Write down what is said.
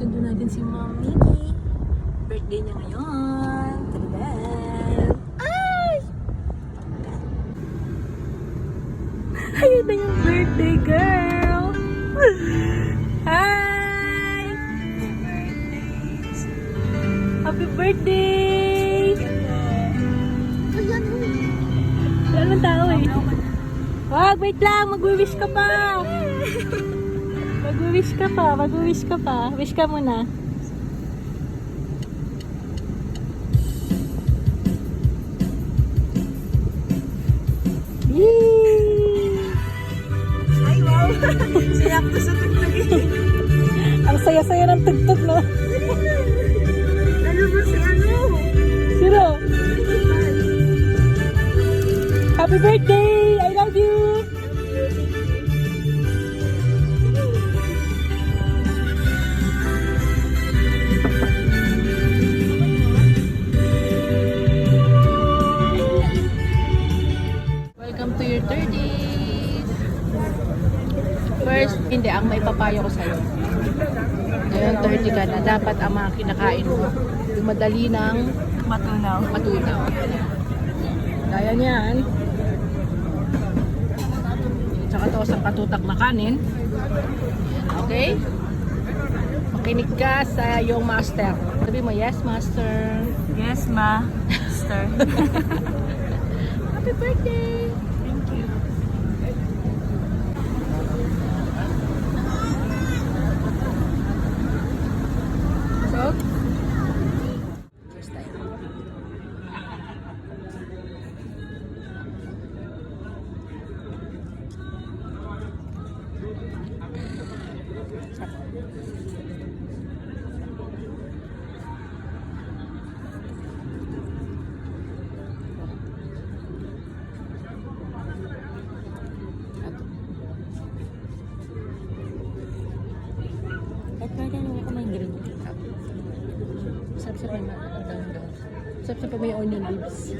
Sundo natin si Mom Miki. Birthday niya ngayon. Tadaan! Ay! Ayun na yung birthday girl! Hi! Happy birthday! Wala nang tao eh. Wag, wait lang! Mag-wish ka pa! Mag-wish ka pa, mag-wish ka pa. Wish ka muna. Yay! Ay, wow! Sinakto sa tugtog eh. Ang saya-saya ng tugtog, no? Ano ba si ano? Sino? Happy birthday! I love you! Welcome to your 30s! First, hindi, ang may papayo ko sa'yo. Ngayon, 30 ka na. Dapat ang mga kinakain mo, yung madali ng Matunaw. matunaw. Kaya niyan. Tsaka to sa katutak na kanin. Okay? Makinig ka sa iyong master. Sabi mo, yes, master. Yes, ma. Star. Happy birthday! Thank you. So, first time. At pwede naman ako may green tea. Sarap-sarap may mga daon-daon. Sarap-sarap may onion leaves.